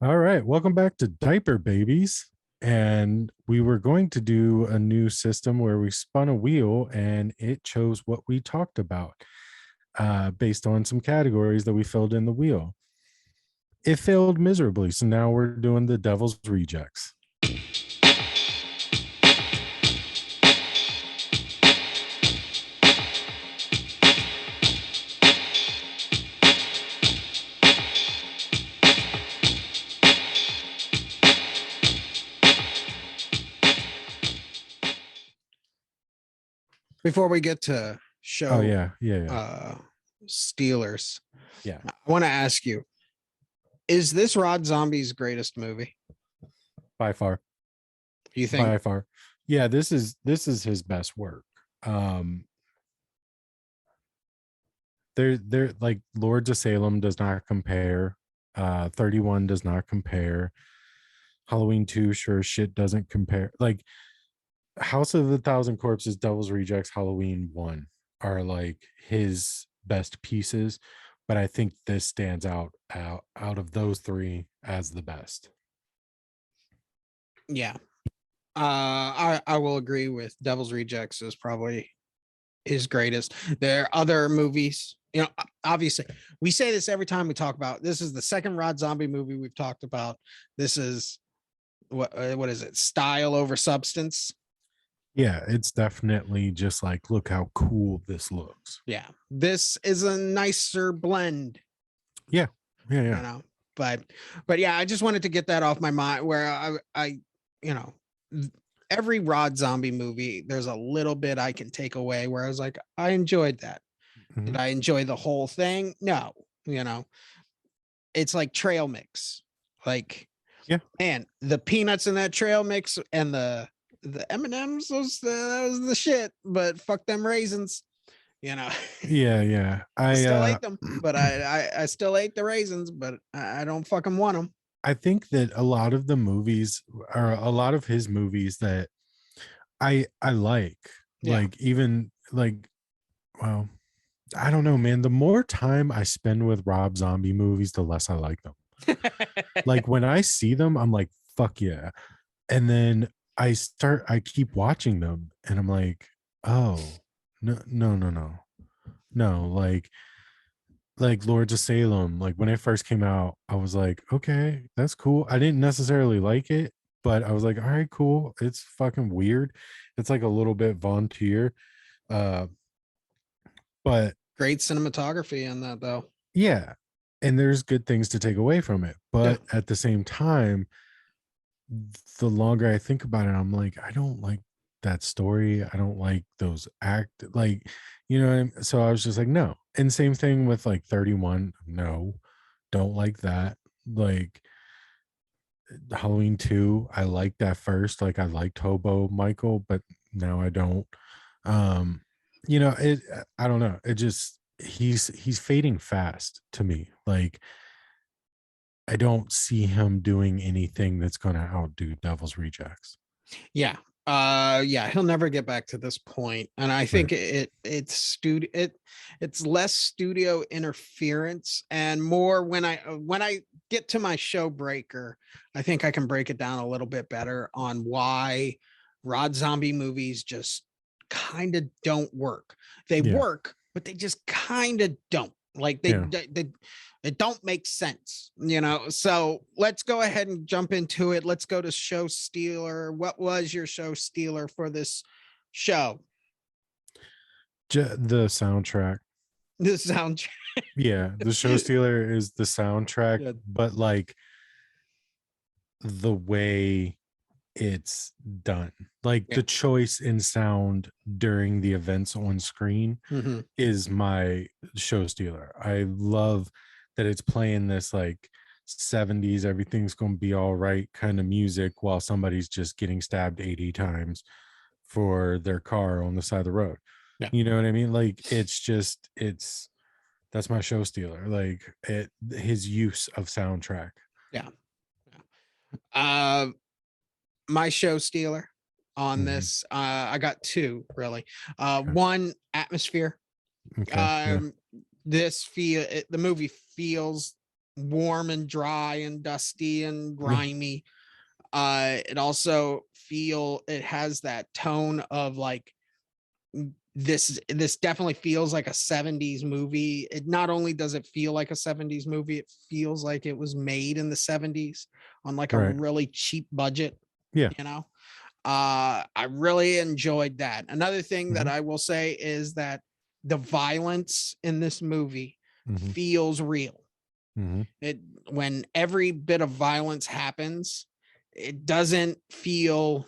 All right, welcome back to Diaper Babies. And we were going to do a new system where we spun a wheel and it chose what we talked about based on some categories that we filled in the wheel. It failed miserably. So now we're doing the Devil's Rejects. Before we get to Oh, show yeah. Steelers, Yeah, I want to ask you, is this Rod Zombie's greatest movie? by far. You think? By far. Yeah, this is his best work. Um they're like Lords of Salem does not compare. 31 does not compare. Halloween 2 sure shit doesn't compare. Like House of a Thousand Corpses, Devil's Rejects, Halloween 1 are like his best pieces, but I think this stands out of those three as the best. Yeah. I will agree with Devil's Rejects is probably his greatest. There are other movies, obviously we say this every time we talk about this is the second Rod Zombie movie we've talked about. This is what is it? Style over substance. Yeah, it's definitely just like, look how cool this looks. Yeah. This is a nicer blend. Yeah. Yeah, you yeah. know but yeah, I just wanted to get that off my mind where I you know every Rod Zombie movie there's a little bit I can take away where I was like, I enjoyed that. Did Mhm. I enjoy the whole thing? No. It's like trail mix. Like, Yeah. man, the peanuts in that trail mix and the M&Ms, that was the shit, but fuck them raisins. you know Yeah, yeah. I I still ate them, but I still ate the raisins, but I don't fucking want them. I think that a lot of the movies are a lot of his movies that I Yeah. like even like well, I don't know, man. The more time I spend with Rob Zombie movies, the less I like them. Like when I see them, I'm like, fuck yeah. And then I keep watching them and I'm like, oh, no, no, no, no. No, like Lords of Salem, like when it first came out, I was like, okay, that's cool. I didn't necessarily like it, but I was like, all right, cool. It's fucking weird. It's like a little bit Von Trier. Uh, but Great cinematography in that though. yeah, and there's good things to take away from it. Yeah. But at the same time, the longer I think about it, I'm like, I don't like that story. I don't like those like, you know what I mean? So I was just like, no. And same thing with like 31. No, don't like that. Like Halloween 2, I liked that first. Like I liked Hobo Michael, but now I don't. Um, I don't know. It just he's fading fast to me. Like I don't see him doing anything that's gonna outdo Devil's Rejects. Yeah. Yeah, he'll never get back to this point. And I Right. think it's less studio interference and more when I get to my show breaker, I think I can break it down a little bit better on why Rod Zombie movies just kind of don't work. They Yeah. work, but they just kind of don't. Like Yeah. they it don't make sense. So let's go ahead and jump into it. Let's go to show stealer. What was your show stealer for this show? The soundtrack. The soundtrack. Yeah, the show stealer is the soundtrack, Yeah. but like the way it's done. Like Yeah. the choice in sound during the events on screen Mm-hmm. is my show stealer. I love that it's playing this like 70s everything's going to be all right kind of music while somebody's just getting stabbed 80 times for their car on the side of the road. Yeah. You know what I mean? Like it's that's my show stealer. Like his use of soundtrack. Yeah. Uh, my show stealer on Mhm. this. I got two really. Okay. One, atmosphere. Okay. Yeah. Um, the movie feels warm and dry and dusty and Yeah. grimy. It also it has that tone of like this definitely feels like a 70s movie. It not only does it feel like a 70s movie, it feels like it was made in the 70s on like a Right. really cheap budget, Yeah. you know. I really enjoyed that. Another thing that Mhm. I will say is that the violence in this movie Mhm. feels real. Mhm. It when every bit of violence happens, it doesn't feel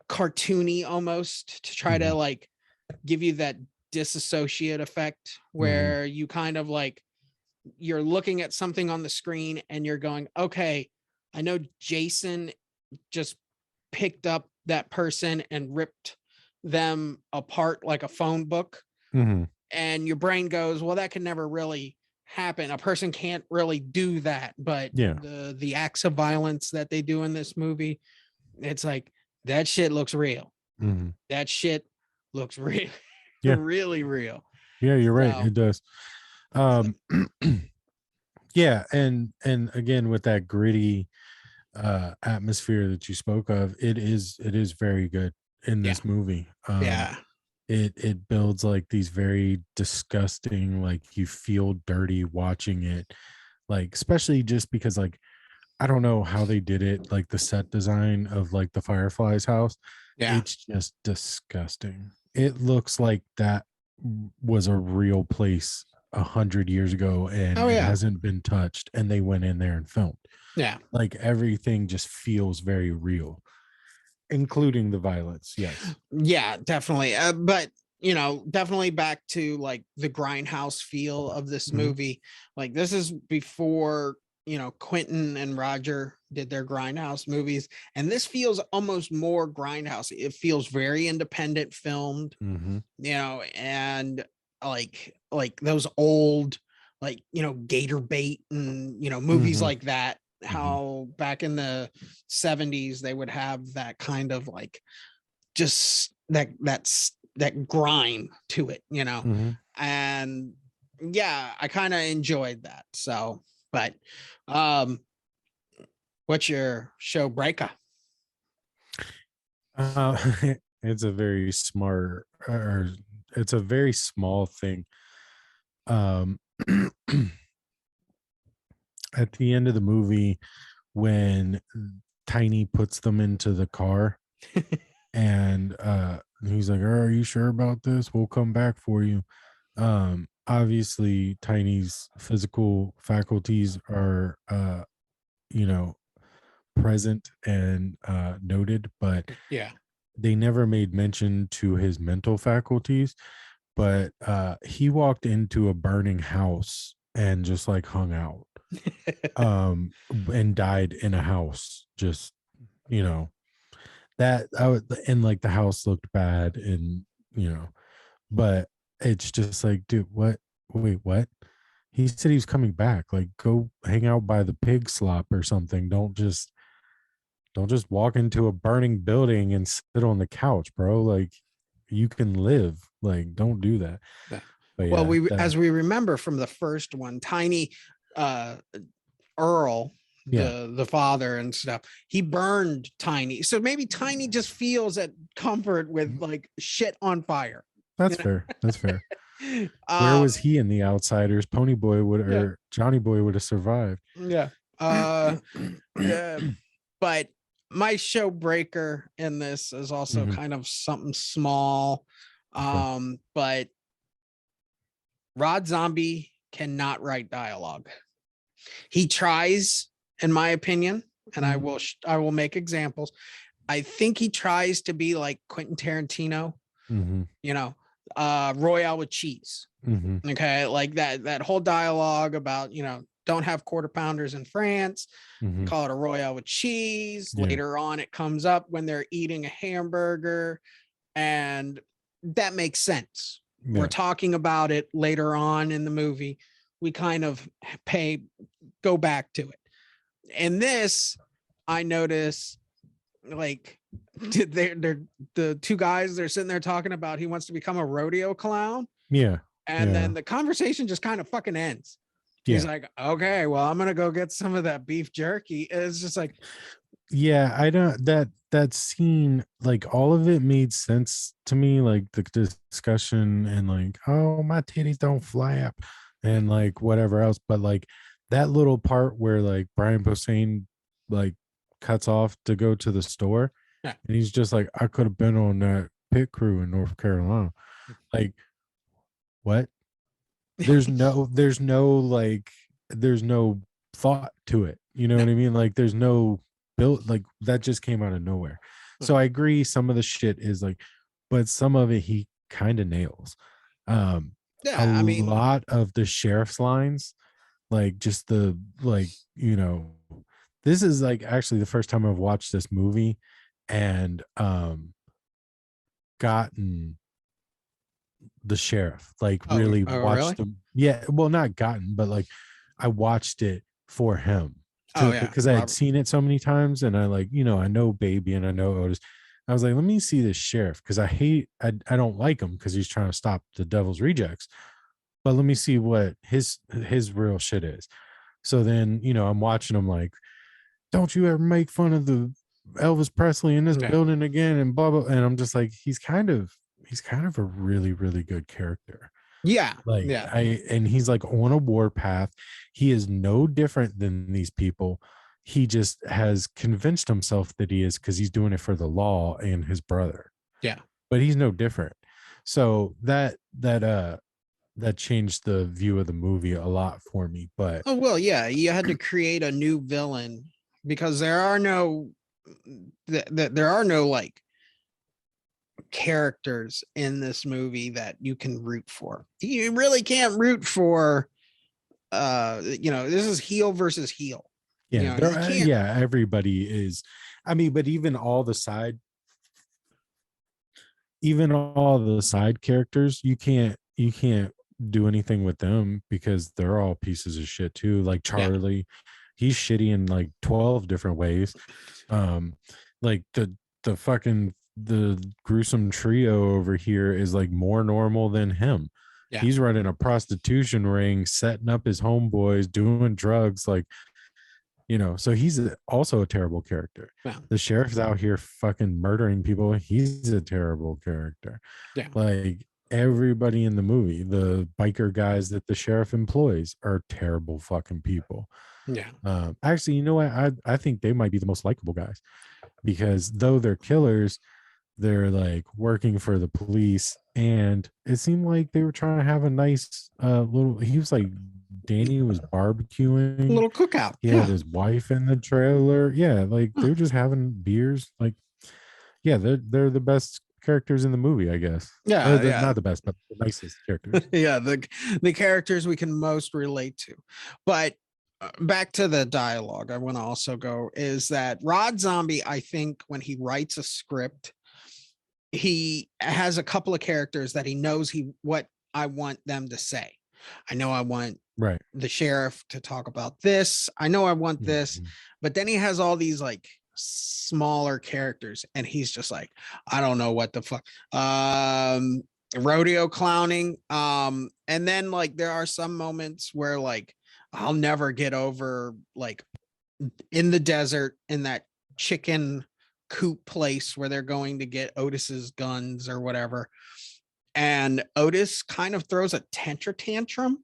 cartoony almost to try to Mhm. like give you that disassociate effect Mhm. where you kind of like you're looking at something on the screen and you're going, okay, I know Jason just picked up that person and ripped them apart like a phone book. Mhm. And your brain goes, well, that can never really happen. A person can't really do that. But Yeah. the acts of violence that they do in this movie, it's like that shit looks real. Mhm. That shit looks real, Yeah. really real. Yeah, you're right. So It does. Um yeah, and again with that gritty atmosphere that you spoke of, it is very good in yeah, this movie. yeah, It builds like these very disgusting, like you feel dirty watching it, like especially just because like I don't know how they did it, like the set design of like the Firefly's house. yeah. It's just disgusting. It looks like that was a real place 100 years ago and Oh it yeah, hasn't been touched and they went in there and filmed. yeah. Like everything just feels very real, including the violence. Yes. Yeah, definitely. But you know, definitely back to like the grindhouse feel of this Mhm. movie. Like this is before, you know, Quentin and Roger did their grindhouse movies, and this feels almost more grindhouse. It feels very independent filmed, Mhm. you know, and like those old like, you know, Gator Bait and, you know, movies Mhm. like that, Mhm. how back in the 70s they would have that kind of like just that grime to it, you know. Mhm. And yeah, I kind of enjoyed that. So, but um what's your show breaker? Uh, it's a very smart, or it's a very small thing. Um, at the end of the movie, when Tiny puts them into the car, and he's like, "Are you sure about this? We'll come back for you." Obviously, Tiny's physical faculties are, you know, present and noted, but Yeah. they never made mention to his mental faculties. But he walked into a burning house and just like hung out, and died in a house. Just, you know, that I would, and like the house looked bad, and you know, but it's just like, dude, what? Wait, what? He said he was coming back. Like, go hang out by the pig slop or something. Don't just walk into a burning building and sit on the couch, bro. Like, you can live. Like, don't do that. Yeah. But Well, yeah, we that, as we remember from the first one, Tiny uh Earl, yeah, the father and stuff, he burned Tiny. So maybe Tiny just feels at comfort with mhm, like shit on fire. that's You fair. That's fair. know? Where was he in the Outsiders? Pony Boy would, Yeah, or Johnny Boy would have survived. yeah. Uh yeah, but my show breaker in this is also Mhm. kind of something small. Okay. But Rod Zombie cannot write dialogue. He tries, in my opinion, and Mhm. I will make examples. I think he tries to be like Quentin Tarantino, Mhm. you know, Royale with cheese. Mhm. Okay, like that whole dialogue about, you know, don't have quarter pounders in France, Mhm. call it a Royale with cheese. Yeah. Later on, it comes up when they're eating a hamburger, and that makes sense. We're Yeah. talking about it later on in the movie. We kind of pay go back to it. And this, I notice like they're the two guys they're sitting there talking about he wants to become a rodeo clown, Yeah. and Yeah. then the conversation just kind of fucking ends. He's Yeah. like, okay, well, I'm gonna go get some of that beef jerky. And it's just like, Yeah, I don't that scene, like all of it made sense to me, like the discussion and like, oh, my titties don't flap and like whatever else. But like that little part where like Brian Posehn like cuts off to go to the store yeah. and he's just like, I could have been on that pit crew in North Carolina. Like, what? There's no thought to it. You know No. what I mean? Like there's no build, like that just came out of nowhere. So I agree some of the shit is like, but some of it he kind of nails. Um a Yeah, I mean, lot of the sheriff's lines, like just the like, this is like actually the first time I've watched this movie and gotten the sheriff, like really oh, really? watched him. Yeah, well, not gotten, but like I watched it for him Oh to yeah, because I had Robert. seen it so many times, and I like, I know Baby and I know Otis. I was like, let me see this sheriff because I don't like him because he's trying to stop the Devil's Rejects, but let me see what his real shit is. So then, I'm watching him like, don't you ever make fun of the Elvis Presley in this Yeah, building again and blah blah. And I'm just like, he's kind of a really, really good character. yeah, Like yeah, and he's like on a warpath. He is no different than these people. He just has convinced himself that he is because he's doing it for the law and his brother. yeah. But he's no different. So that changed the view of the movie a lot for me. But Oh well, yeah. You had to create a new villain because there are no, there are no like characters in this movie that you can root for. You really can't root for. This is heel versus heel. yeah, You can't. everybody is. I mean, but even all the side characters, you can't do anything with them because they're all pieces of shit too. Like Yeah, Charlie, he's shitty in like 12 different ways. Um, like the gruesome trio over here is like more normal than him. yeah, He's running a prostitution ring, setting up his homeboys, doing drugs, like, so he's also a terrible character. yeah, The sheriff's out here fucking murdering people. He's a terrible character. yeah, Like everybody in the movie, the biker guys that the sheriff employs are terrible fucking people. yeah, Actually, you know what? I think they might be the most likable guys because though they're killers, they're like working for the police, and it seemed like they were trying to have a nice little. He was like Danny was a barbecuing. little cookout. He had Yeah, his wife in the trailer. Yeah, like huh. they're just having beers. Like, yeah, they're the best characters in the movie, I guess. Or Yeah, yeah. not the best, but the nicest characters. Yeah, the characters we can most relate to. But back to the dialogue, I want to also go is that Rod Zombie, I think when he writes a script, he has a couple of characters that he knows what I want them to say. I know I want Right. the sheriff to talk about this. I know I want this, Mhm. but then he has all these like smaller characters and he's just like, I don't know what the fuck. Rodeo clowning. And then like there are some moments where like I'll never get over like in the desert in that chicken coop place where they're going to get Otis's guns or whatever. And Otis kind of throws a tantrum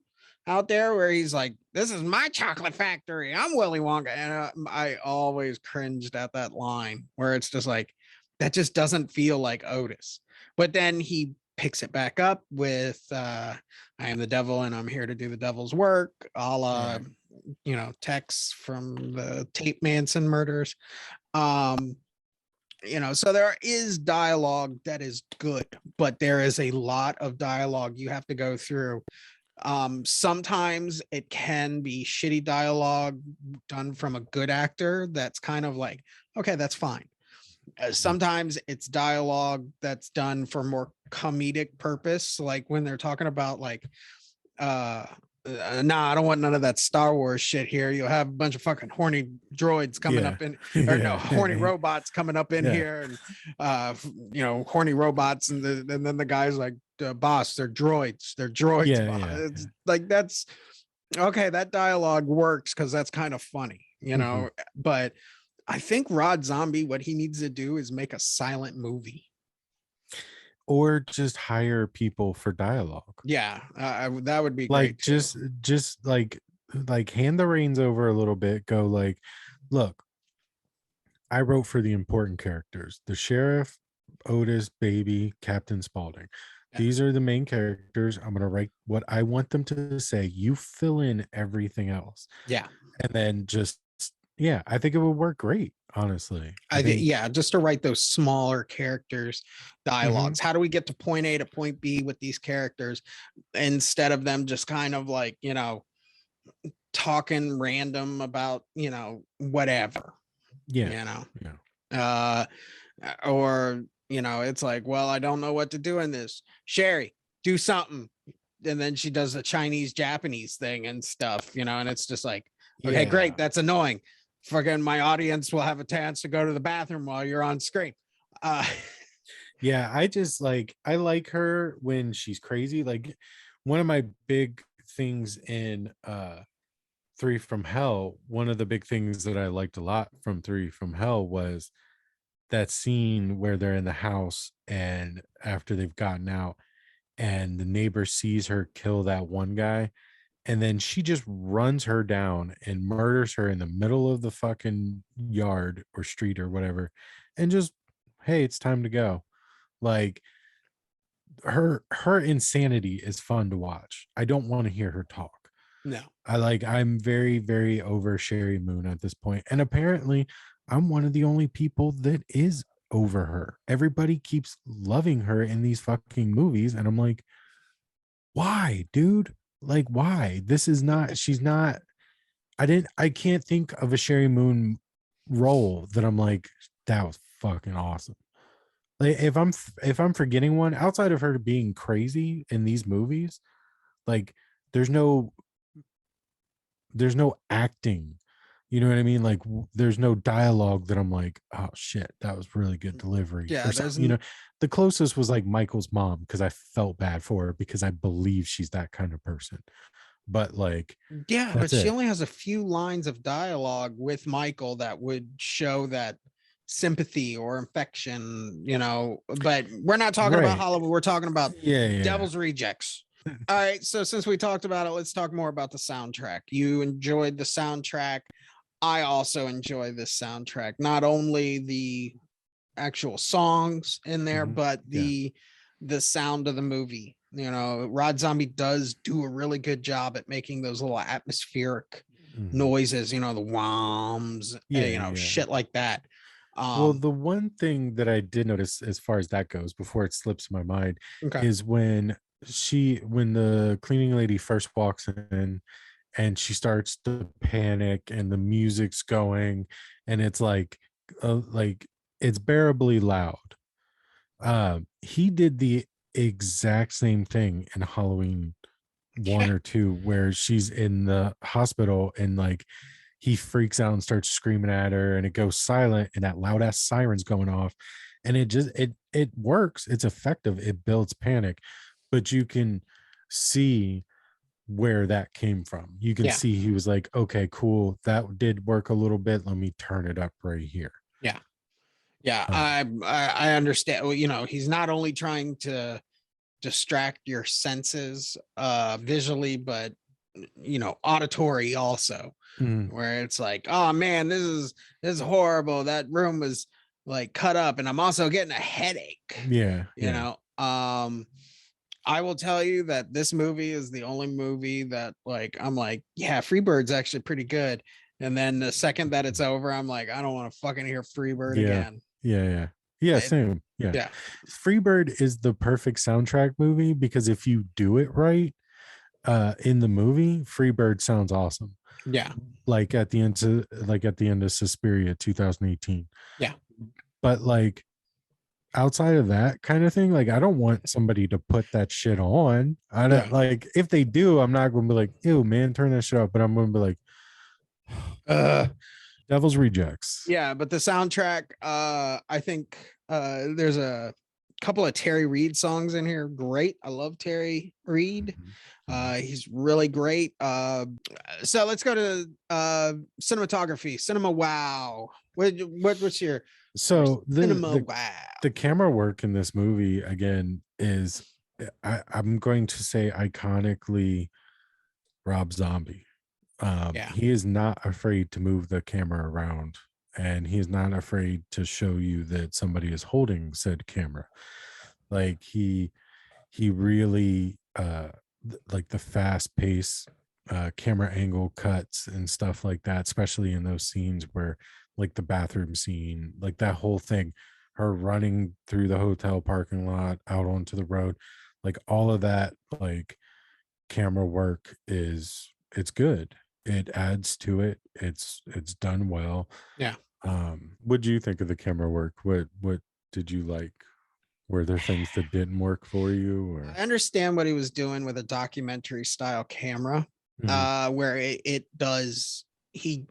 out there where he's like, "This is my chocolate factory. I'm Willy Wonka." And I always cringed at that line where it's just like, that just doesn't feel like Otis. But then he picks it back up with I am the devil and I'm here to do the devil's work, a la, Right. Tex from the Tape Manson murders. Um, so there is dialogue that is good, but there is a lot of dialogue you have to go through. Sometimes it can be shitty dialogue done from a good actor that's kind of like, okay, that's fine. Sometimes it's dialogue that's done for more comedic purpose, like when they're talking about like uh nah, I don't want none of that Star Wars shit here. You'll have a bunch of fucking horny droids coming Yeah. up in, or no, horny Yeah. robots coming up in Yeah. here, and horny robots, and then the guy's like, boss, they're droids, Yeah. boss. Yeah. It's like that's Okay, that dialogue works because that's kind of funny, Mhm. but I think Rod Zombie, what he needs to do is make a silent movie. Or just hire people for dialogue. Yeah, that would be Like great too. just like hand the reins over a little bit, go like, look, I wrote for the important characters, the sheriff, Otis, baby, Captain Spaulding. Yeah. These are the main characters. I'm gonna write what I want them to say. You fill in everything else. Yeah. And then just, yeah, I think it would work great, honestly. I think Yeah, just to write those smaller characters mhm, dialogues. How do we get to point A to point B with these characters instead of them just kind of like, talking random about, whatever, yeah, you know. yeah. Uh or, it's like, well, I don't know what to do in this. Sheri, do something. And then she does the Chinese Japanese thing and stuff, and it's just like, okay, great, Yeah. that's annoying. Fucking my audience will have a chance to go to the bathroom while you're on screen. Uh Yeah, I just I like her when she's crazy. Like one of my big things in Three from Hell, one of the big things that I liked a lot from Three from Hell was that scene where they're in the house and after they've gotten out and the neighbor sees her kill that one guy and then she just runs her down and murders her in the middle of the fucking yard or street or whatever and just, hey, it's time to go. Like her insanity is fun to watch. I don't want to hear her talk. no. I'm very, very over Sheri Moon at this point. And apparently I'm one of the only people that is over her. Everybody keeps loving her in these fucking movies. And I'm like, why, dude? Like, why? This is not, she's not, I can't think of a Sheri Moon role that I'm like, that was fucking awesome. Like if I'm forgetting one outside of her being crazy in these movies, like there's no there's no acting. You know what I mean? Like there's no dialogue that I'm like, oh shit, that was really good delivery Yeah, or something. The closest was like Michael's mom because I felt bad for her because I believe she's that kind of person. But like yeah, but that's she it. only has a few lines of dialogue with Michael that would show that sympathy or affection, but we're not talking about Right. Hollywood, we're talking about Yeah, yeah. Devil's Rejects. All right, so since we talked about it, let's talk more about the soundtrack. You enjoyed the soundtrack. I also enjoy this soundtrack. Not only the actual songs in there, Mhm. but Yeah. the sound of the movie. Rod Zombie does do a really good job at making those little atmospheric Mhm. noises, the whoms, Yeah, yeah. shit like that. Well, Um, the one thing that I did notice as far as that goes before it slips my mind okay. is when the cleaning lady first walks in and she starts to panic and the music's going and it's like it's bearably loud. He did the exact same thing in Halloween one Yeah. or two where she's in the hospital and like he freaks out and starts screaming at her and it goes silent and that loud ass siren's going off and it works. It's effective. It builds panic, but you can see where that came from. You can Yeah. see he was like, okay, cool, that did work a little bit, let me turn it up right here. Yeah. Yeah. um I understand. Well, he's not only trying to distract your senses visually, but auditory also, mm, where it's like, oh man, this is horrible. That room was like cut up, and I'm also getting a headache. yeah, You yeah, know, I will tell you that this movie is the only movie that like I'm like, yeah, Freebird's actually pretty good. And then the second that it's over, I'm like, I don't want to fucking hear Freebird yeah, again. yeah, yeah, yeah, It, same, yeah. yeah, Freebird is the perfect soundtrack movie because if you do it right, in the movie, Freebird sounds awesome. yeah, Like at the end of Suspiria 2018. yeah, But like outside of that kind of thing, like I don't want somebody to put that shit on. I don't yeah. like if they do, I'm not gonna be like, ew, man, turn that shit up. But I'm gonna be like, Uh, Devil's Rejects. yeah, but the soundtrack, I think there's a couple of Terry Reid songs in here. Great. I love Terry Reid. Mhm. Mhm. He's really great. So let's go to cinematography. Cinema wow. What's your So cinema wow? the camera work in this movie again is I'm going to say iconically Rob Zombie. Yeah. He is not afraid to move the camera around, and he is not afraid to show you that somebody is holding said camera. Like he really like the fast pace camera angle cuts and stuff like that, especially in those scenes where like the bathroom scene, like that whole thing, her running through the hotel parking lot out onto the road, like all of that, like camera work is it's good. It adds to it. It's done well. Yeah. What do you think of the camera work? What did you like? Were there things that didn't work for you I or understand what he was doing with a documentary style camera, Mhm, where it does he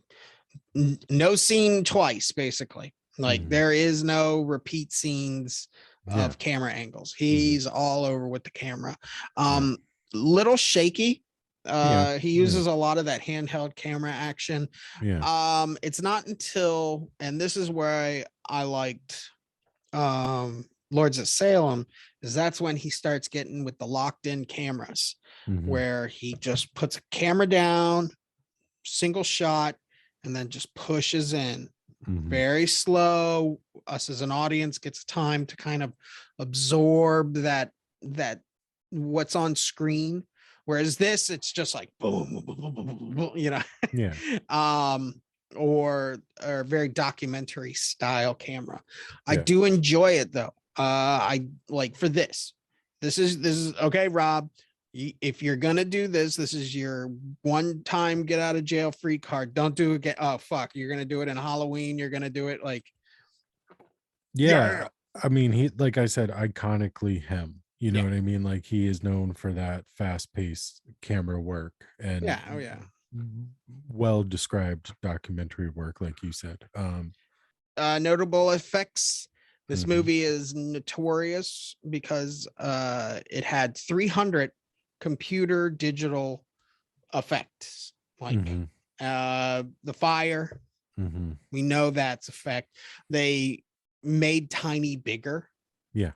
no scene twice, basically. Like mhm. there is no repeat scenes Yeah. of camera angles. Mhm. He's all over with the camera. Yeah. Little shaky. Yeah. He Yeah. uses a lot of that handheld camera action. Yeah. It's not until, and this is where I liked Lords of Salem, is that's when he starts getting with the locked in cameras, Mhm. where he just puts a camera down, single shot, and then just pushes in Mhm. very slow. Us as an audience gets time to kind of absorb that what's on screen. Whereas this, it's just like boom, boom, boom, boom, boom, boom, Yeah. um, or very documentary style camera. I Yeah. do enjoy it though. I like for this. This is okay, Rob. If you're gonna do this, this is your one time get out of jail free card. Don't do it again. Oh fuck, you're gonna do it in Halloween. You're gonna do it like Yeah. yeah, I mean, he like I said, iconically him. You know yeah, what I mean? Like he is known for that fast-paced camera work and yeah, oh yeah. well described documentary work, like you said. Notable effects. This Mhm. movie is notorious because it had 300 computer digital effects. Like Mhm. the fire, Mhm. we know that's effect. They made Tiny bigger. Yeah.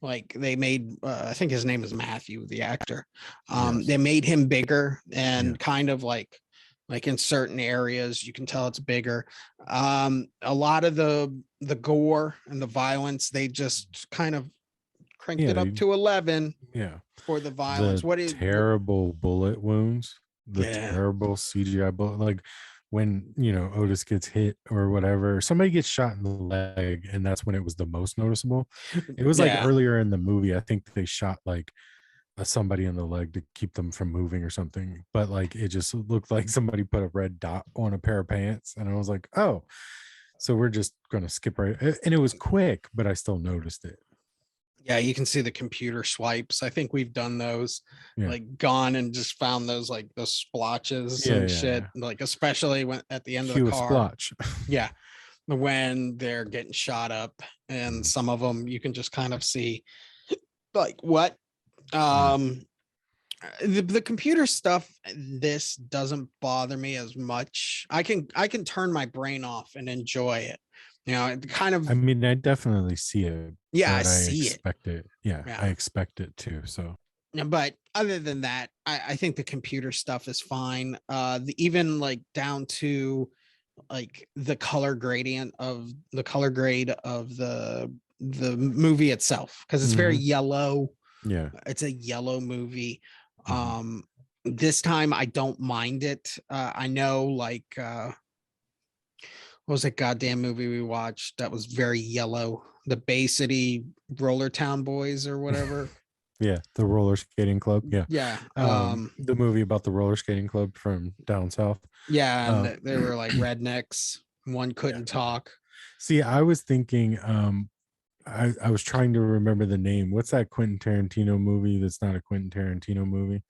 Like they made, I think his name is Matthew, the actor. Yes. They made him bigger Yeah. and kind of like in certain areas you can tell it's bigger. A lot of the gore and the violence, they just kind of cranked Yeah, it up they to 11 yeah. for the violence. The What is what? terrible bullet wounds, the Yeah, terrible CGI bullet, like when Otis gets hit or whatever, somebody gets shot in the leg, and that's when it was the most noticeable. It was like yeah, earlier in the movie, I think they shot like somebody in the leg to keep them from moving or something, but like it just looked like somebody put a red dot on a pair of pants, and I was like, oh, so we're just gonna skip right, and it was quick, but I still noticed it. yeah. You can see the computer swipes. I think we've done those, Yeah, like gone and just found those like those splotches yeah, and yeah, shit. yeah. Like especially when at the end of the Cue a car. splotch. Yeah, when they're getting shot up, and Mhm. some of them you can just kind of see like what Yeah. um the computer stuff. This doesn't bother me as much. I can turn my brain off and enjoy it, it kind of. I mean, I definitely see it, Yeah, I but I see it. expect it. Yeah, I Yeah. expect it too. So, Yeah, but other than that, I think the computer stuff is fine. Even like down to like the color grade of the movie itself, because it's very mhm, yellow. yeah. It's a yellow movie. Mhm. um this time I don't mind it. I know, like what was that goddamn movie we watched that was very yellow, the Bay City Roller Town Boys or whatever. Yeah, the roller skating club. Yeah. Yeah. The movie about the roller skating club from down south. Yeah, and Um, they were like rednecks. One yeah. couldn't talk. See, I was thinking, I was trying to remember the name. What's that Quentin Tarantino movie that's not a Quentin Tarantino movie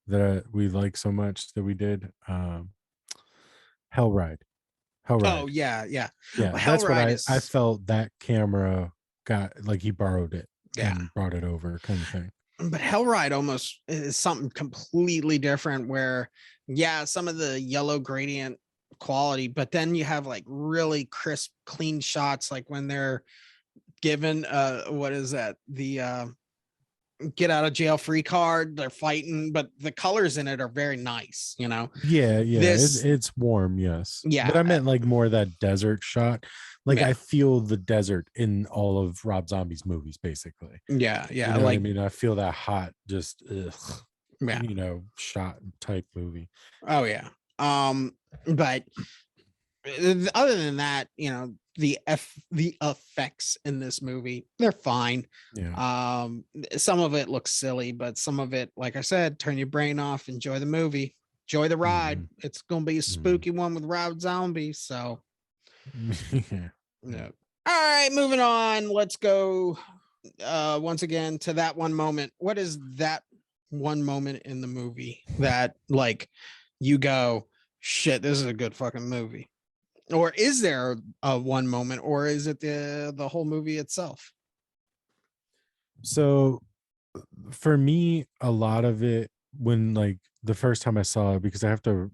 that we like so much that we did? Hell Ride. Hell Oh Ride. yeah, yeah. Yeah, Well, that's what Hellride I is felt that camera got, like he borrowed it. Yeah. and brought it over, kind of thing. But Hellride almost is something completely different where, yeah, some of the yellow gradient quality, but then you have like really crisp, clean shots, like when they're given what is that? The get out of jail free card, they're fighting, but the colors in it are very nice, you know. Yeah, This, it's warm, yes. But yeah, I meant like more that desert shot. Like yeah, I feel the desert in all of Rob Zombie's movies, basically. yeah, You yeah, know what I like, mean? I feel that hot, just yeah, shot type movie. oh yeah. But other than that, you know, the effects in this movie, they're fine. Yeah. Some of it looks silly, but some of it, like I said, turn your brain off, enjoy the movie, enjoy the ride. Mhm, It's gonna be a mhm. spooky one with Rob Zombie. So Yeah. yeah. All right, moving on. Let's go once again to that one moment. What is that one moment in the movie that like you go, shit, this is a good fucking movie? Or is there a one moment, or is it the whole movie itself? So for me, a lot of it when like the first time I saw it, because I have to,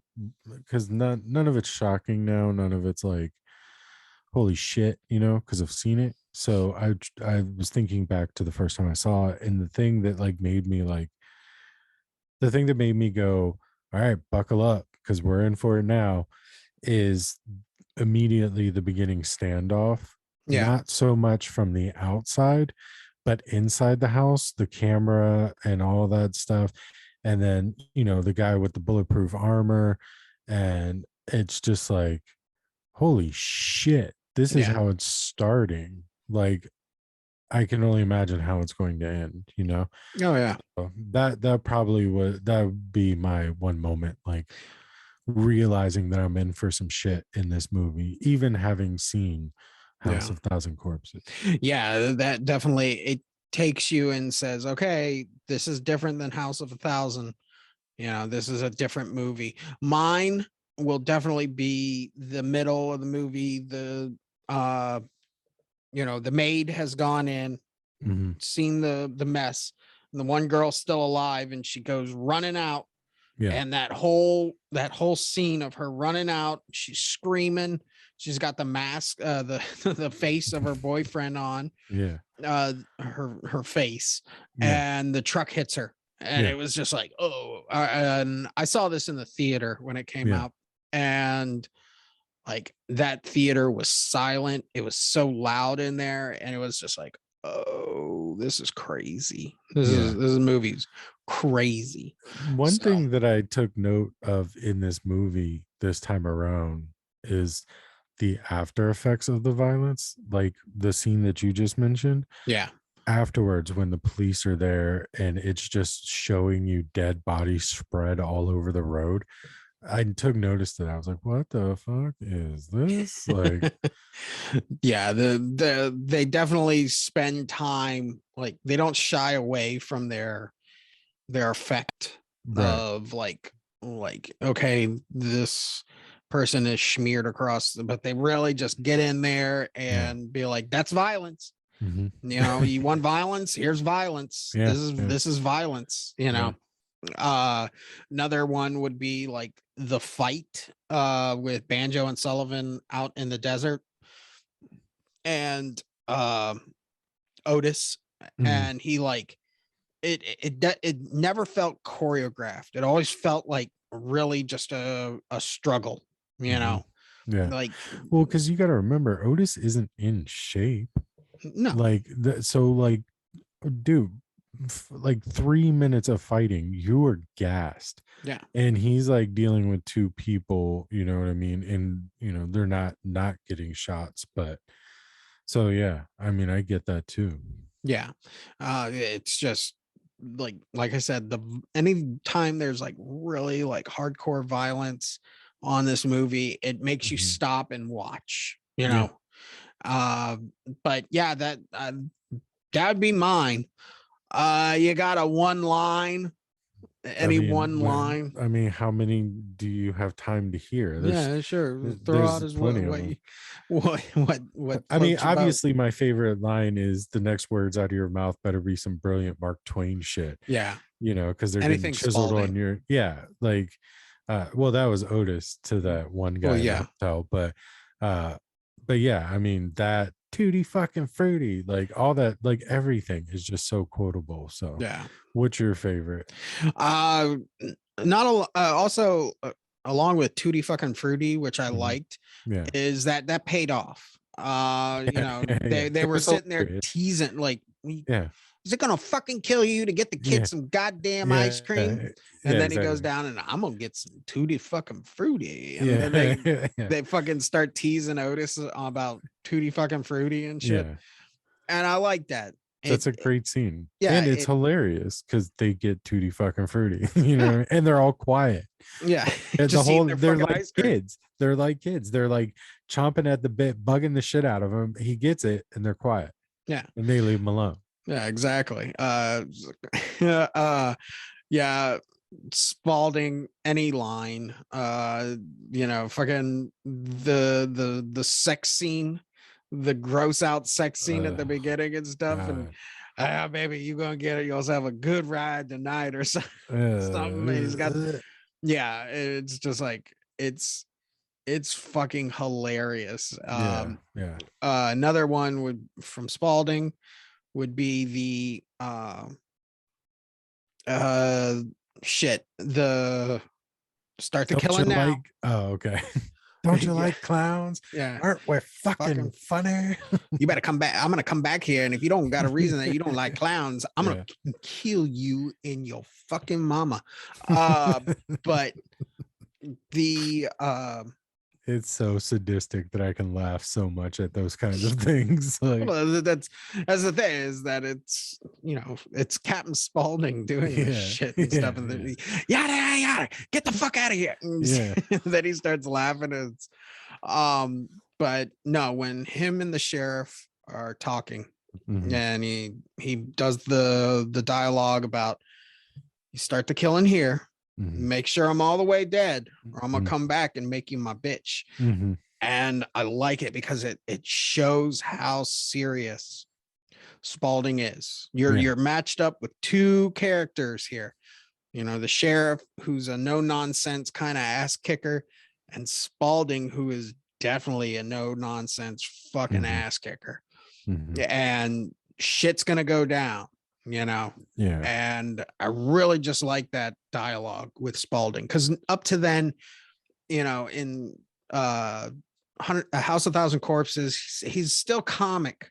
because none of it's shocking now, none of it's like holy shit, because I've seen it. So I was thinking back to the first time I saw it, and the thing that made me go, all right, buckle up, because we're in for it now, is immediately the beginning standoff. Yeah, Not so much from the outside, but inside the house, the camera and all that stuff. And then, the guy with the bulletproof armor. And it's just like, holy shit, this is yeah, how it's starting. Like, I can only imagine how it's going to end. oh yeah, So that would be my one moment, like realizing that I'm in for some shit in this movie, even having seen House yeah, of Thousand Corpses. yeah. That definitely it takes you and says, okay, this is different than House of a Thousand. You know, this is a different movie. Mine will definitely be the middle of the movie. Uh, the maid has gone in, Mhm. seen the mess, and the one girl's still alive, and she goes running out. Yeah, And that whole scene of her running out, she's screaming. She's got the mask, the the face of her boyfriend on, yeah, her face, yeah, and the truck hits her, and yeah, it was just like, oh. And I saw this in the theater when it came yeah, out, and like that theater was silent. It was so loud in there, and it was just like, oh, this is crazy. This is yeah. this movie's crazy. One So thing that I took note of in this movie this time around is the after effects of the violence, like the scene that you just mentioned. yeah. Afterwards, when the police are there and it's just showing you dead bodies spread all over the road, I took notice that I was like, what the fuck is this? Like, Yeah, they definitely spend time, like they don't shy away from their effect right. of like okay, this person is smeared across, but they really just get in there Yeah. and be like, that's violence. Hmm. You want violence, here's violence. Yeah. this is Yeah. this is violence. Yeah. uh Another one would be like the fight with Banjo and Sullivan out in the desert, and Otis, Mhm. and he like it never felt choreographed. It always felt like really just a struggle, you Mhm. know, Yeah. like Well, because you got to remember, Otis isn't in shape. no, So, dude, like 3 minutes of fighting, you were gassed. yeah, And he's like dealing with two people, you know what I mean? And, they're not getting shots. But so, yeah, I mean, I get that too. yeah. It's just like I said, any time there's like really like hardcore violence on this movie, it makes you Mhm. stop and watch, Yeah. uh but yeah, that would be mine. You got a one line I Any mean, one line. I mean, how many do you have time to hear? Yeah, sure. Throw out There's as plenty of them. what I mean, floats your boat. obviously, my favorite line is the next words out of your mouth better be some brilliant Mark Twain shit, Yeah. because they're getting Anything chiseled on Spaulding. your, yeah, like, well, that was Otis to that one Well, guy in the yeah. hotel, uh, but yeah, I mean, that tutti fucking fruity, like all that, like everything is just so quotable. So, Yeah. what's your favorite? Uh not a also along with Tutti fucking Fruity, which I Mhm. liked, Yeah. is that paid off. Yeah. They It were was sitting there hilarious. teasing like, Yeah. is it gonna fucking kill you to get the kid Yeah. some goddamn ice Yeah. cream? And Yeah. then he goes Exactly. down and I'm gonna get some Tutti fucking Fruity. And then Yeah. Yeah. they fucking start teasing Otis about Tutti fucking Fruity and shit. Yeah. And I like that. That's a It great scene. yeah, And it's hilarious because they get tutti fucking fruity, you know, and they're all quiet. yeah, And just eating their they're fucking like ice cream. kids. They're like kids. They're like chomping at the bit, bugging the shit out of him. He gets it and they're quiet Yeah. and they leave him alone. Yeah, exactly. Yeah, Spaulding any line. Fucking the sex scene, the gross out sex scene at the Oh, beginning and stuff, and God. baby, you gonna get it. You also have a good ride tonight or something. Something. And he's got, Uh, yeah. It's just like it's fucking hilarious. yeah. Yeah. Another one would from Spaulding would be the uh shit, the start the Don't you killing now. like? Oh, okay. Don't you Yeah, like clowns? yeah. Aren't we fucking Fucking, funny? you better come back. I'm gonna come back here, and if you don't got a reason that you don't like clowns, I'm gonna Yeah. kill you in your fucking mama. But the It's so sadistic that I can laugh so much at those kinds of things. Like, well, that's the thing, is that it's it's Captain Spaulding doing this yeah, shit and stuff, yeah, and then yeah, yada yada yada, get the fuck out of here. yeah. Then he starts laughing. It's but no, when him and the sheriff are talking, Mhm, and he does the dialogue about, you start the killing here, mhm, make sure I'm all the way dead, or I'm gonna mhm, come back and make you my bitch. mhm. And I like it because it shows how serious Spaulding is. Yeah. You're matched up with two characters here. The sheriff, who's a no nonsense kind of ass kicker, and Spaulding, who is definitely a no nonsense fucking Mhm, ass kicker. mhm. And shit's gonna go down, you know. Yeah. And I really just like that dialogue with Spaulding, because up to then, in A House of Thousand Corpses, he's still comic,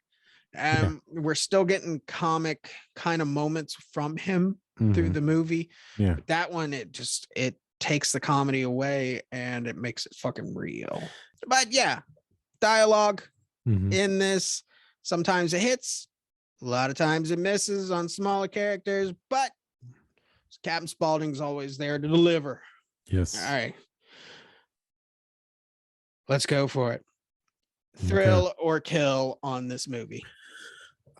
Yeah. and we're still getting comic kind of moments from him through Mhm. the movie. Yeah. But that one, it takes the comedy away and it makes it fucking real. But yeah, dialogue Mhm. in this, sometimes it hits, a lot of times it misses on smaller characters, but Captain Spaulding's always there to deliver. All Yes. right, let's go for it. Okay. Thrill or kill on this movie.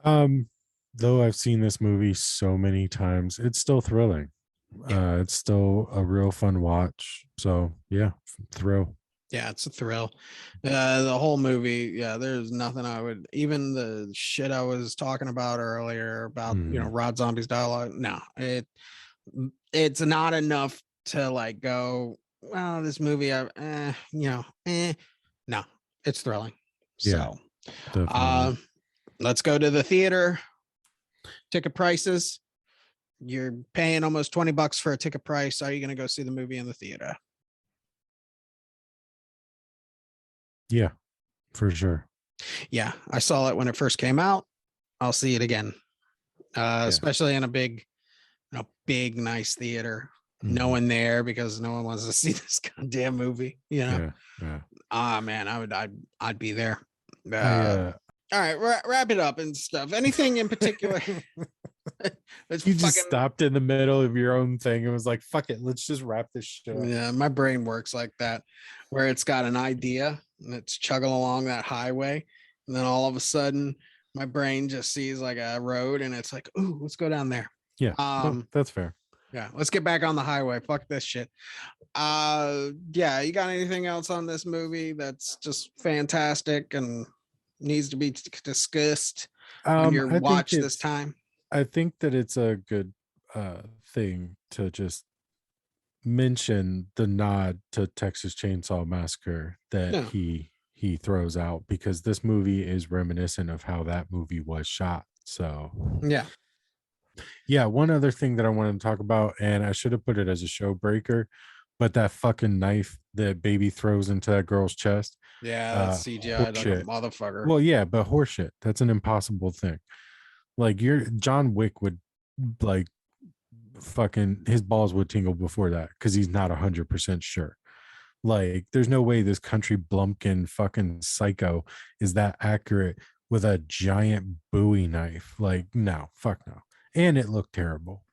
Um, though I've seen this movie so many times, it's still thrilling. Yeah. It's still a real fun watch. So yeah, thrill. Yeah, it's a thrill. The whole movie, yeah, there's nothing I would, even the shit I was talking about earlier about, Mhm. Rob Zombie's dialogue. No, it's not enough to like go, well, this movie, no, it's thrilling. Yeah, So, definitely. uh, let's go to the theater. Ticket prices. You're paying almost $20 for a ticket price. Are you going to go see the movie in the theater? Yeah, for sure. Yeah, I saw it when it first came out. I'll see it again, Yeah. especially in a big, nice theater. No Mhm. one there because no one wants to see this goddamn movie. Yeah. Yeah. Man, I'd be there. I All right, wrap it up and stuff. Anything in particular? It's You just fucking, stopped in the middle of your own thing and was like, fuck it, let's just wrap this shit up. yeah. My brain works like that, where it's got an idea and it's chugging along that highway, and then all of a sudden, my brain just sees like a road and it's like, ooh, let's go down there. Yeah. No, Um, that's fair. Yeah, let's get back on the highway. Fuck this shit. Yeah, you got anything else on this movie that's just fantastic and needs to be discussed on your I think watch this it's time? I think that it's a good thing to just mention the nod to Texas Chainsaw Massacre that No. he throws out, because this movie is reminiscent of how that movie was shot. So Yeah. yeah, one other thing that I wanted to talk about, and I should have put it as a show breaker, but that fucking knife that baby throws into that girl's chest, Yeah, that's CGI like a horseshit. motherfucker. Well, yeah, but horseshit. That's an impossible thing. Like you're John Wick would like fucking his balls would tingle before that because he's not 100% sure. Like, there's no way this country blumpkin fucking psycho is that accurate with a giant Bowie knife. Like, no, fuck no. And it looked terrible.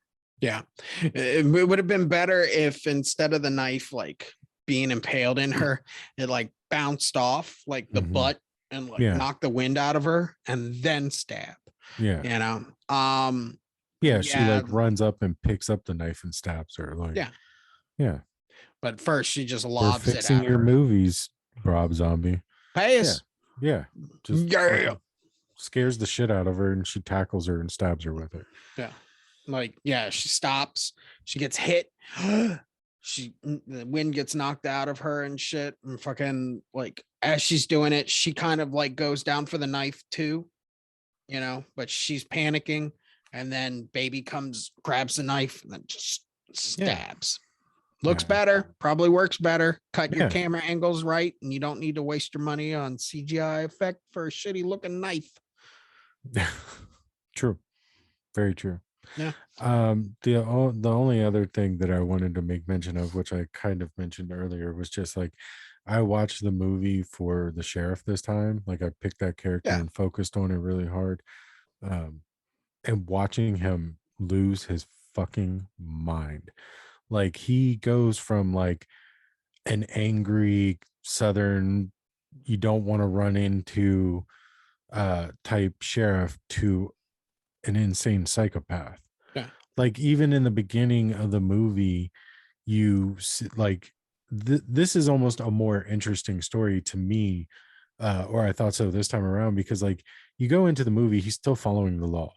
Yeah. It would have been better if instead of the knife like being impaled in her, it like bounced off like the Mhm. butt and like Yeah, knocked the wind out of her and then stab, yeah, you know. yeah. She Yeah, like runs up and picks up the knife and stabs her. Like, yeah. yeah, But first she just we're lobs it fixing at your her. movies, Rob Zombie. Pay Yeah, us. yeah. Just Yeah. fucking scares the shit out of her, and she tackles her and stabs her with it. Yeah. Like, yeah, she stops, she gets hit. The wind gets knocked out of her and shit. And fucking like as she's doing it, she kind of like goes down for the knife too, you know, but she's panicking. And then baby comes, grabs the knife, and then just Yeah, stabs. Looks yeah, better, probably works better. Cut your yeah. camera angles right, and you don't need to waste your money on CGI effect for a shitty looking knife. True, very true. Yeah. The only other thing that I wanted to make mention of, which I kind of mentioned earlier, was just like I watched the movie for the sheriff this time. Like I picked that character Yeah. and focused on it really hard. Um, and watching him lose his fucking mind. Like he goes from like an angry southern, you don't want to run into type sheriff to an insane psychopath. Yeah. Like even in the beginning of the movie, like this is almost a more interesting story to me, or I thought so this time around, because like you go into the movie, he's still following the law,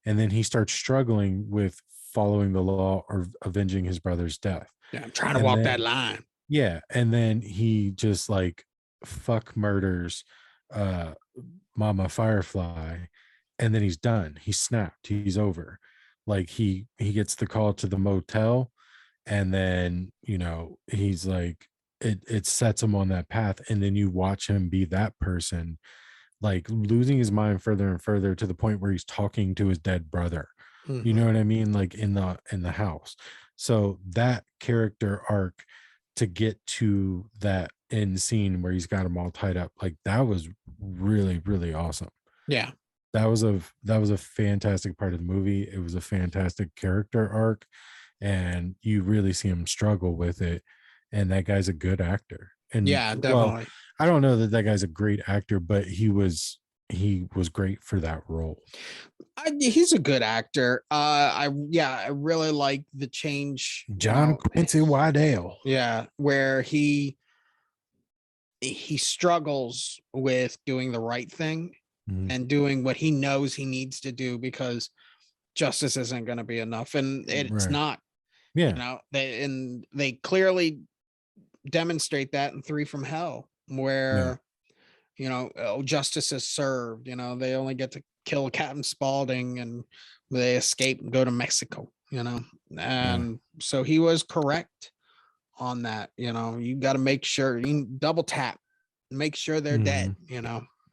and then he starts struggling with following the law or avenging his brother's death, Yeah. I'm trying to and walk that then line. yeah, and then he just like fuck murders uh Mama Firefly, and then he's done. He's snapped. He's over. Like he gets the call to the motel, and then he's like it sets him on that path, and then you watch him be that person, like losing his mind further and further to the point where he's talking to his dead brother. You Mhm. know what I mean? Like in the house. So that character arc to get to that end scene where he's got them all tied up, like that was really, really awesome. Yeah. That was a fantastic part of the movie. It was a fantastic character arc, and you really see him struggle with it. And that guy's a good actor. And Yeah, well, definitely. I don't know that that guy's a great actor, but he was great for that role. He's a good actor. I really like the change, you John know. Quincy Wydell. Yeah, where he struggles with doing the right thing Mhm. and doing what he knows he needs to do because justice isn't going to be enough, and it's Right. not. You Yeah. know, they clearly demonstrate that in Three from Hell, Yeah. where justice is served. You know, they only get to kill Captain Spaulding and they escape and go to Mexico, Yeah. and so he was correct on that. You got to make sure you double tap, make sure they're Hmm. dead,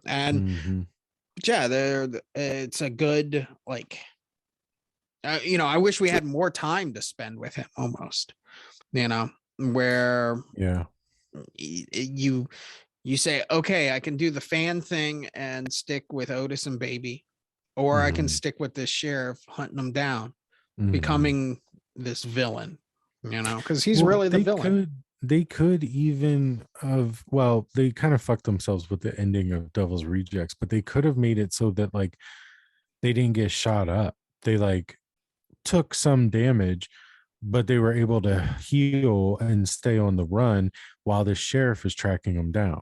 and Hmm. yeah, it's a good, like, I wish we had more time to spend with him almost, where Yeah. you say, okay, I can do the fan thing and stick with Otis and baby, or I can Hmm. stick with this sheriff hunting them down, Hmm. becoming this villain, because he's Well, really the villain. they could even have, well, they kind of fucked themselves with the ending of Devil's Rejects, but they could have made it so that like they didn't get shot up. They like took some damage, but they were able to heal and stay on the run while the sheriff is tracking them down.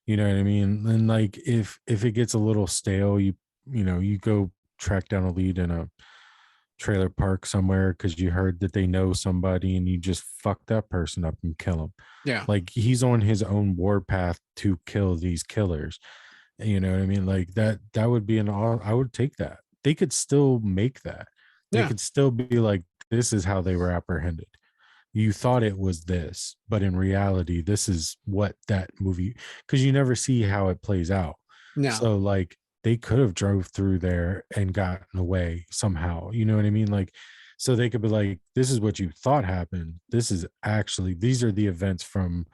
You know what I mean? And like if it gets a little stale, you go track down a lead in a trailer park somewhere because you heard that they know somebody and you just fuck that person up and kill him. Yeah. Like he's on his own warpath to kill these killers. You know what I mean? Like that would be I would take that. They could still make that. They Yeah. could still be like, this is how they were apprehended. You thought it was this, but in reality, this is what that movie, because you never see how it plays out. No. So like they could have drove through there and gotten away somehow. You know what I mean? Like, so they could be like, this is what you thought happened. This is actually, these are the events from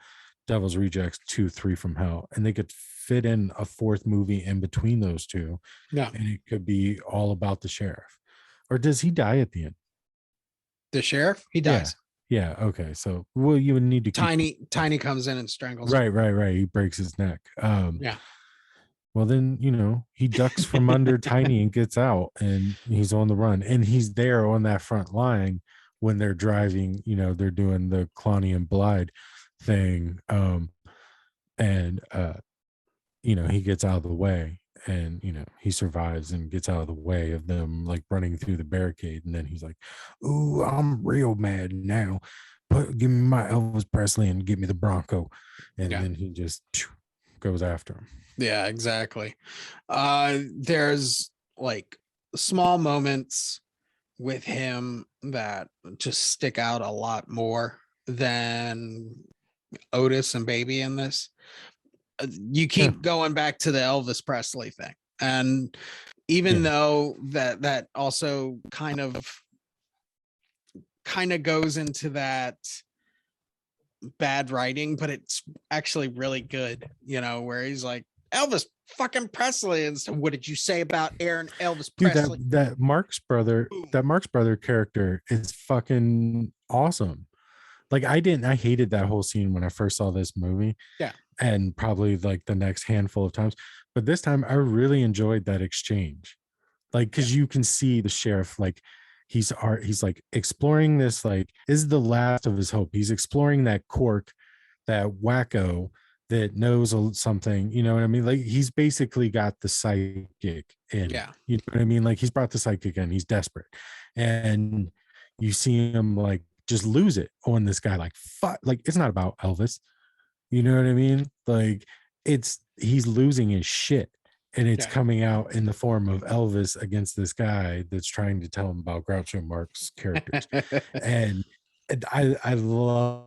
Devil's Rejects 2, 3 from Hell. And they could fit in a fourth movie in between those two. Yeah. And it could be all about the sheriff. Or does he die at the end? The sheriff, he Yeah. dies. Yeah. Okay. So, well, you would need to keep. Tiny comes in and strangles him. Right. He breaks his neck. Yeah. Well, then, he ducks from under Tiny and gets out and he's on the run. And he's there on that front line when they're driving, they're doing the Cloney and Blythe thing. And he gets out of the way and, he survives and gets out of the way of them like running through the barricade. And then he's like, ooh, I'm real mad now. Give me my Elvis Presley and give me the Bronco. And then he just goes after him. Yeah, exactly. There's like small moments with him that just stick out a lot more than Otis and Baby in this. You keep going back to the Elvis Presley thing. And even though that also kind of goes into that bad writing, but it's actually really good, where he's like, Elvis fucking Presley, and so what did you say about Aaron Elvis Presley? Dude, that Marx brother character is fucking awesome. Like I hated that whole scene when I first saw this movie. Yeah. And probably like the next handful of times. But this time I really enjoyed that exchange. Like, cause you can see the sheriff, like he's like exploring this, like is the last of his hope. He's exploring that cork, that wacko that knows something, you know what I mean? Like he's basically got the psychic in. Yeah. You know what I mean? Like he's brought the psychic in, he's desperate. And you see him like just lose it on this guy, like fuck, like it's not about Elvis. You know what I mean? Like he's losing his shit and it's coming out in the form of Elvis against this guy that's trying to tell him about Groucho Marx characters. and I love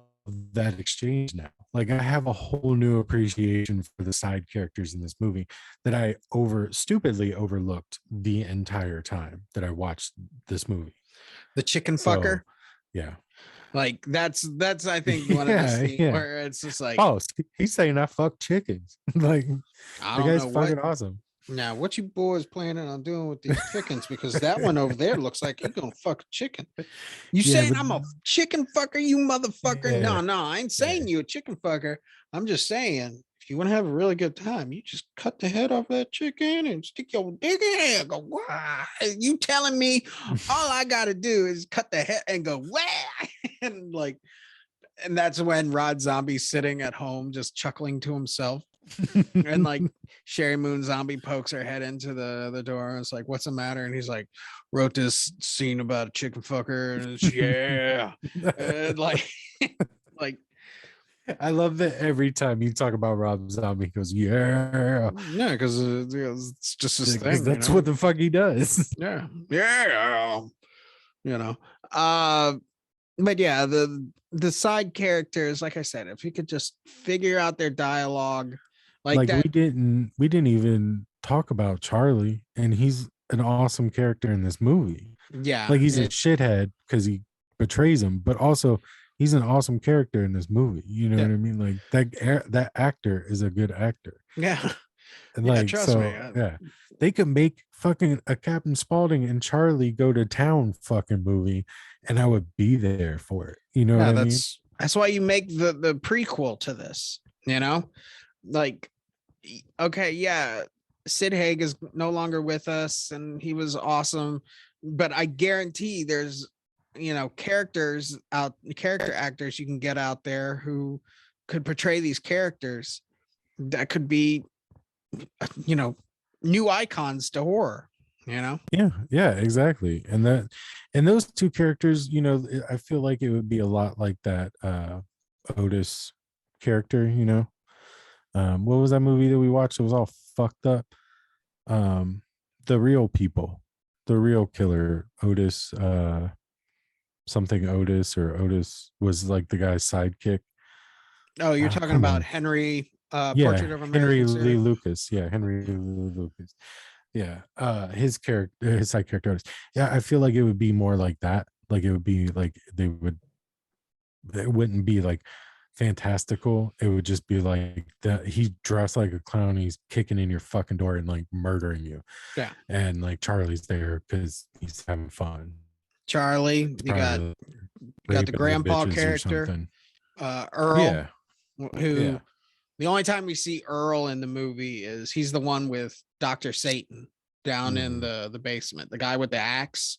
that exchange now. Like I have a whole new appreciation for the side characters in this movie that I stupidly overlooked the entire time that I watched this movie. The chicken fucker. Yeah. Like that's I think one of the scenes where it's just like, oh, he's saying I fuck chickens. Like I the guy's fucking awesome. Now, what you boys planning on doing with these chickens? Because that one over there looks like you're gonna fuck a chicken. You saying I'm a chicken fucker, you motherfucker? Yeah. No, I ain't saying you a chicken fucker. I'm just saying if you want to have a really good time, you just cut the head off that chicken and stick your dick in there. Go, wow. You telling me all I gotta do is cut the head and go, wow. And like, and that's when Rod Zombie's sitting at home just chuckling to himself. And like Sheri Moon Zombie pokes her head into the door and it's like, what's the matter? And he's like, wrote this scene about a chicken fucker and it's, and like I love that every time you talk about Rob Zombie, he goes, yeah, because it's just his thing. That's what the fuck he does. Yeah. But yeah, the side characters, like I said, if you could just figure out their dialogue, like that. we didn't even talk about Charlie, and he's an awesome character in this movie. Yeah, like he's a shithead because he betrays him, but also he's an awesome character in this movie. You know what I mean? Like that actor is a good actor. Yeah. And like, trust me. Yeah, they could make fucking a Captain Spaulding and Charlie go to town fucking movie, and I would be there for it. You know what I mean? That's why you make the prequel to this. Like, okay, yeah, Sid Haig is no longer with us, and he was awesome, but I guarantee there's character actors you can get out there who could portray these characters that could be, you know, new icons to horror, you know? Yeah, exactly. And those two characters, I feel like it would be a lot like that Otis character, what was that movie that we watched? It was all fucked up. The real people, the real killer, Otis, something Otis, or Otis was like the guy's sidekick. Oh, you're I talking don't about remember. Henry, Yeah, Portrait of Henry American Lee Serial. Lucas. Yeah, Henry Lee Lucas. Yeah, his character, his side character. Yeah, I feel like it would be more like that. Like it would be like it wouldn't be like fantastical. It would just be like that he dressed like a clown. He's kicking in your fucking door and like murdering you. Yeah. And like Charlie's there because he's having fun. Charlie, He's you got probably got the raping the grandpa bitches or character, something. Earl, Yeah, yeah. who the only time we see Earl in the movie is he's the one with Dr. Satan down in Mhm, the basement, the guy with the axe.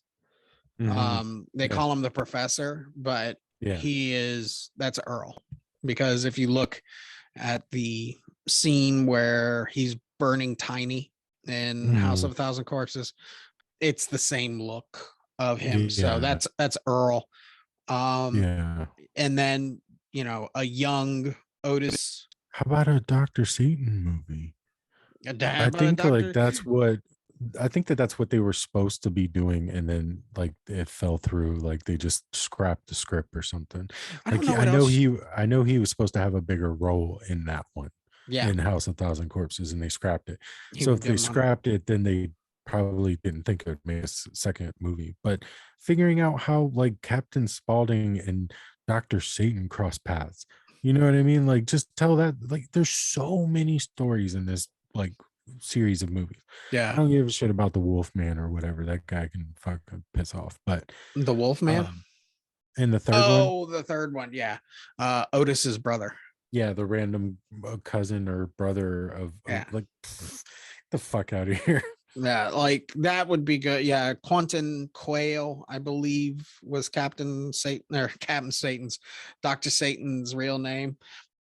mhm. They Yeah, call him the professor, but yeah. that's Earl. Because if you look at the scene where he's burning Tiny in House Mhm. of a Thousand Corpses, it's the same look of him. So Yeah, that's Earl. Um, yeah. and then a young Otis. How about a Dr. Satan movie? How I about a think like doctor? that's what I think that's what they were supposed to be doing, and then like it fell through. Like they just scrapped the script or something. I don't Like know what else. I know he was supposed to have a bigger role in that one, Yeah, in House of Thousand Corpses, and they scrapped it. he So if they didn't want to. scrapped it, then they probably didn't think it would make a second movie. But figuring out how like Captain Spaulding and Dr. Satan cross paths, you know what I mean? Like just tell that, like there's so many stories in this like series of movies. I Yeah, don't give a shit about the Wolf Man or whatever. That guy can fucking piss off. But the Wolf Man. um in the third one, Oh, the third one. Yeah, Otis's brother. yeah, the random cousin or brother of Yeah, like the fuck out of here. yeah, like that would be good. Yeah, Quentin Quayle, I believe, was Captain Satan or Captain Satan's, Dr. Satan's real name.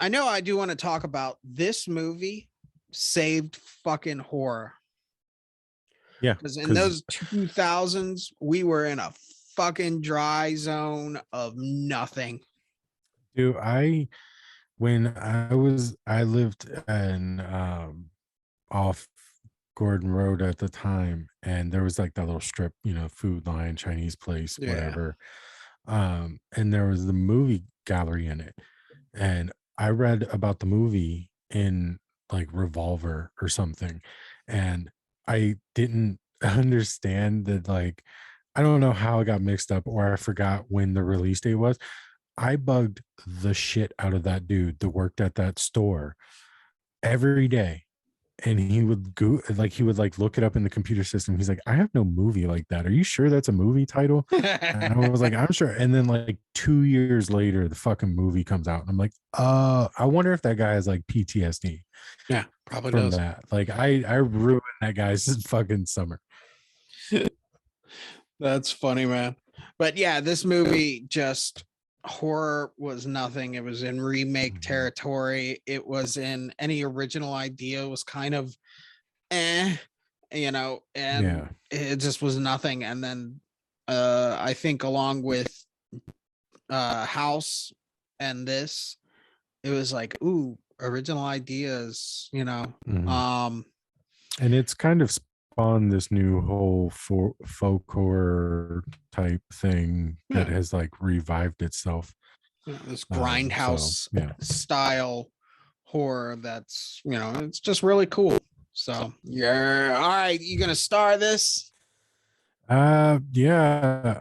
I know I do want to talk about this movie saved fucking horror, Yeah, because in because those 2000s we were in a fucking dry zone of nothing. dude, I lived in off Gordon Road at the time, and there was like that little strip, food line, Chinese place, Yeah. whatever. And there was the movie gallery in it. And I read about the movie in like Revolver or something. And I didn't understand that, like, I don't know how it got mixed up, or I forgot when the release date was. I bugged the shit out of that dude that worked at that store every day, and he would like look it up in the computer system. He's like, I have no movie like that. Are you sure that's a movie title? And I was like, I'm sure. And then like 2 years later, the fucking movie comes out. And I'm like, I wonder if that guy has like PTSD Yeah, probably from does. that. Like I ruined that guy's fucking summer. That's funny, man. But yeah, this movie just horror was nothing. It was in remake Mhm. territory. It was in any original idea was kind of eh, and Yeah. it just was nothing. And then I think along with House and this, it was like, ooh, original ideas, Mhm. Um And it's kind of spawned this new whole folk horror type thing that yeah, has like revived itself. this So grindhouse yeah. style horror that's it's just really cool. So yeah, all right, you gonna star this? Yeah.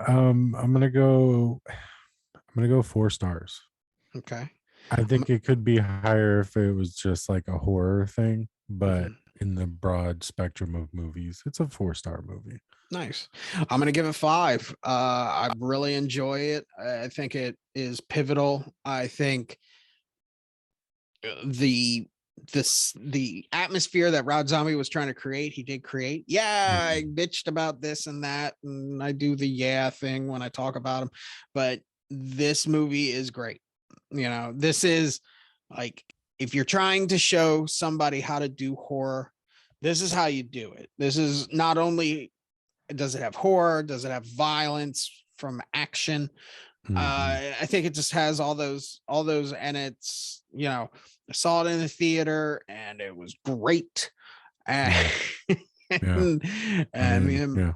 I'm gonna go 4 stars. Okay. I Um, think it could be higher if it was just like a horror thing, but mhm. in the broad spectrum of movies, it's a 4-star movie. Nice. I'm gonna give it 5. I really enjoy it. I think it is pivotal. I think the the atmosphere that Rob Zombie was trying to create, he did create. Yeah, I bitched about this and that, and I do the yeah thing when I talk about him, but this movie is great. This is like, if you're trying to show somebody how to do horror, this is how you do it. This is not only does it have horror, does it have violence from action. I think it just has all those, and it's, I saw it in the theater and it was great. And, Yeah. and Yeah.